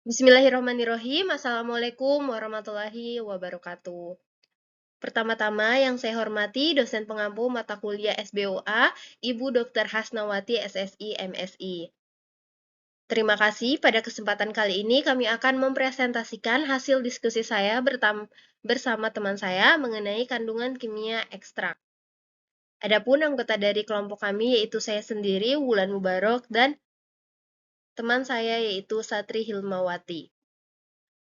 Bismillahirrahmanirrahim. Assalamualaikum warahmatullahi wabarakatuh. Pertama-tama yang saya hormati dosen pengampu mata kuliah SBOA, Ibu Dr. Hasnawati SSI MSI. Terima kasih pada kesempatan kali ini kami akan mempresentasikan hasil diskusi saya bersama teman saya mengenai kandungan kimia ekstrak. Adapun anggota dari kelompok kami yaitu saya sendiri, Wulan Mubarok, dan teman saya yaitu Satri Hilmawati.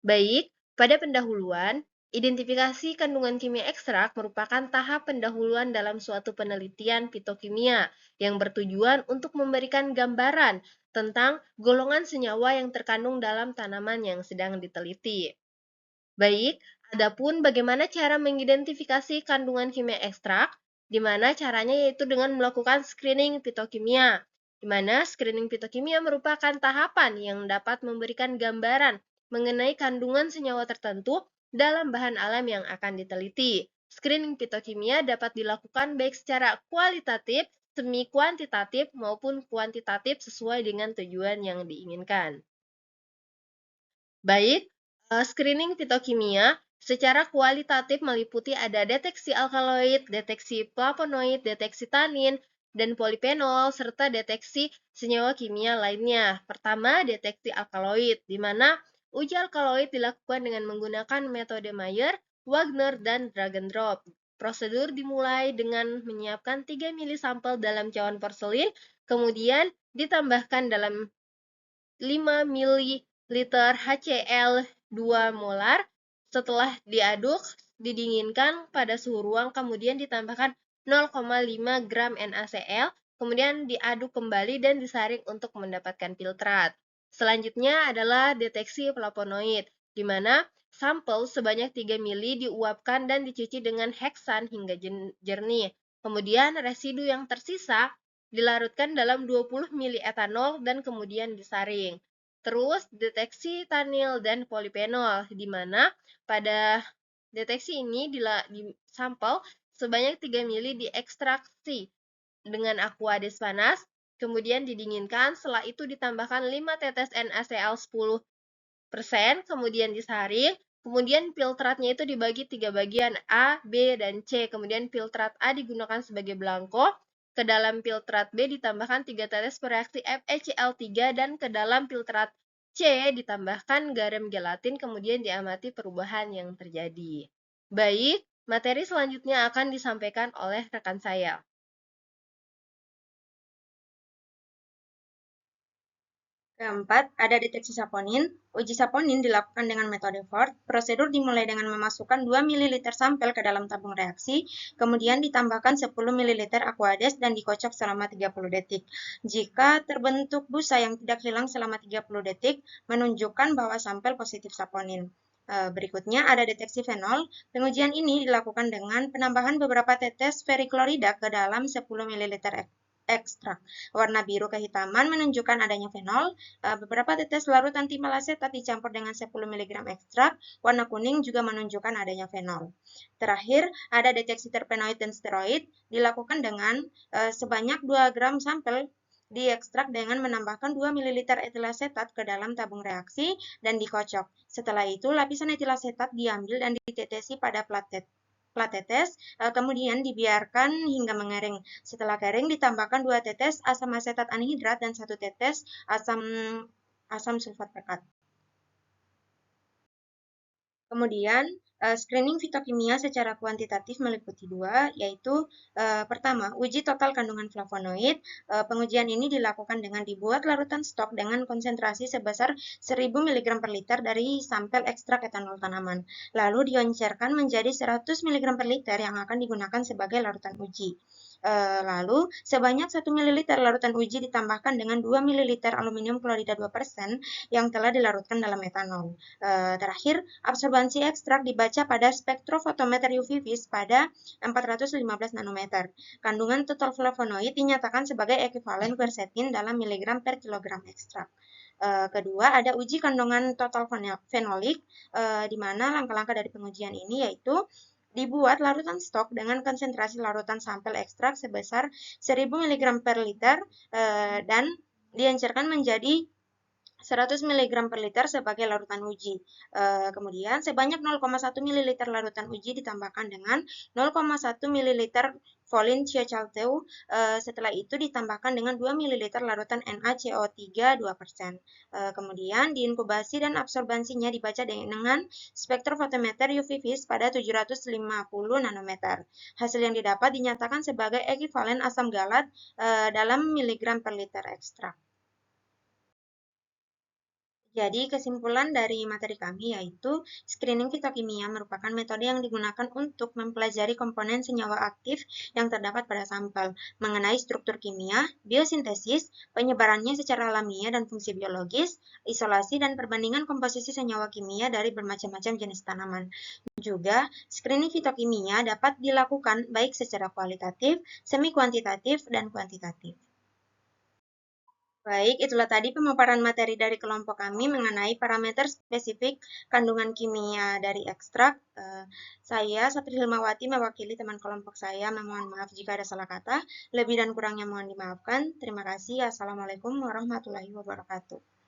Baik, pada pendahuluan, identifikasi kandungan kimia ekstrak merupakan tahap pendahuluan dalam suatu penelitian fitokimia yang bertujuan untuk memberikan gambaran tentang golongan senyawa yang terkandung dalam tanaman yang sedang diteliti. Baik, adapun bagaimana cara mengidentifikasi kandungan kimia ekstrak, di mana caranya yaitu dengan melakukan screening fitokimia, di mana screening fitokimia merupakan tahapan yang dapat memberikan gambaran mengenai kandungan senyawa tertentu dalam bahan alam yang akan diteliti. Screening fitokimia dapat dilakukan baik secara kualitatif, semi kuantitatif, maupun kuantitatif sesuai dengan tujuan yang diinginkan. Baik, screening fitokimia secara kualitatif meliputi ada deteksi alkaloid, deteksi flavonoid, deteksi tanin, dan polifenol, serta deteksi senyawa kimia lainnya. Pertama, deteksi alkaloid, di mana uji alkaloid dilakukan dengan menggunakan metode Mayer, Wagner, dan drag and drop. Prosedur dimulai dengan menyiapkan 3 mili sampel dalam cawan porselin, kemudian ditambahkan dalam 5 mili liter HCl 2 molar. Setelah diaduk, didinginkan pada suhu ruang, kemudian ditambahkan 0,5 gram NaCl, kemudian diaduk kembali dan disaring untuk mendapatkan filtrat. Selanjutnya adalah deteksi flavonoid, di mana sampel sebanyak 3 mili diuapkan dan dicuci dengan heksan hingga jernih. Kemudian residu yang tersisa dilarutkan dalam 20 mili etanol dan kemudian disaring. Terus deteksi tanil dan polifenol, di mana pada deteksi ini di sampel sebanyak 3 mili diekstraksi dengan aquades panas, kemudian didinginkan, setelah itu ditambahkan 5 tetes NaCl 10%, kemudian disaring, kemudian filtratnya itu dibagi 3 bagian A, B, dan C, kemudian filtrat A digunakan sebagai belangko, ke dalam filtrat B ditambahkan 3 tetes bereaksi FeCl3, dan ke dalam filtrat C ditambahkan garam gelatin, kemudian diamati perubahan yang terjadi. Baik, materi selanjutnya akan disampaikan oleh rekan saya. Keempat, ada deteksi saponin. Uji saponin dilakukan dengan metode Ford. Prosedur dimulai dengan memasukkan 2 ml sampel ke dalam tabung reaksi, kemudian ditambahkan 10 ml aquades dan dikocok selama 30 detik. Jika terbentuk busa yang tidak hilang selama 30 detik, menunjukkan bahwa sampel positif saponin. Berikutnya ada deteksi fenol. Pengujian ini dilakukan dengan penambahan beberapa tetes periklorida ke dalam 10 ml ekstrak. Warna biru kehitaman menunjukkan adanya fenol. Beberapa tetes larutan timalasetat dicampur dengan 10 mg ekstrak. Warna kuning juga menunjukkan adanya fenol. Terakhir, ada deteksi terpenoid dan steroid dilakukan dengan sebanyak 2 gram sampel diekstrak dengan menambahkan 2 ml etilasetat ke dalam tabung reaksi dan dikocok. Setelah itu, lapisan etilasetat diambil dan ditetesi pada plat tetes, kemudian dibiarkan hingga mengering. Setelah kering, ditambahkan 2 tetes asam asetat anhidrat dan 1 tetes asam sulfat pekat. Kemudian, screening fitokimia secara kuantitatif meliputi 2, yaitu pertama, uji total kandungan flavonoid. Pengujian ini dilakukan dengan dibuat larutan stok dengan konsentrasi sebesar 1000 mg per liter dari sampel ekstrak etanol tanaman. Lalu dioncerkan menjadi 100 mg per liter yang akan digunakan sebagai larutan uji. Lalu sebanyak 1 ml larutan uji ditambahkan dengan 2 ml aluminium klorida 2% yang telah dilarutkan dalam etanol. Terakhir, absorbansi ekstrak dibaca pada spektrofotometer UV vis pada 415 nanometer. Kandungan total flavonoid dinyatakan sebagai ekuivalen quercetin dalam miligram per kilogram ekstrak. Kedua, ada uji kandungan total fenolik, di mana langkah-langkah dari pengujian ini yaitu dibuat larutan stok dengan konsentrasi larutan sampel ekstrak sebesar 1000 mg per liter dan diencerkan menjadi 100 mg per liter sebagai larutan uji. Kemudian sebanyak 0,1 ml larutan uji ditambahkan dengan 0,1 ml Volin Chiocalteu. Setelah itu ditambahkan dengan 2 ml larutan NaCO3 2%. Kemudian diinkubasi dan absorbansinya dibaca dengan spektrofotometer UV vis pada 750 nanometer. Hasil yang didapat dinyatakan sebagai ekivalen asam galat dalam miligram per liter ekstrak. Jadi, kesimpulan dari materi kami yaitu screening fitokimia merupakan metode yang digunakan untuk mempelajari komponen senyawa aktif yang terdapat pada sampel, mengenai struktur kimia, biosintesis, penyebarannya secara alamiah dan fungsi biologis, isolasi dan perbandingan komposisi senyawa kimia dari bermacam-macam jenis tanaman. Juga, screening fitokimia dapat dilakukan baik secara kualitatif, semi kuantitatif, dan kuantitatif. Baik, itulah tadi pemaparan materi dari kelompok kami mengenai parameter spesifik kandungan kimia dari ekstrak. Saya, Satri Hilmawati, mewakili teman kelompok saya, memohon maaf jika ada salah kata. Lebih dan kurangnya mohon dimaafkan. Terima kasih. Assalamualaikum warahmatullahi wabarakatuh.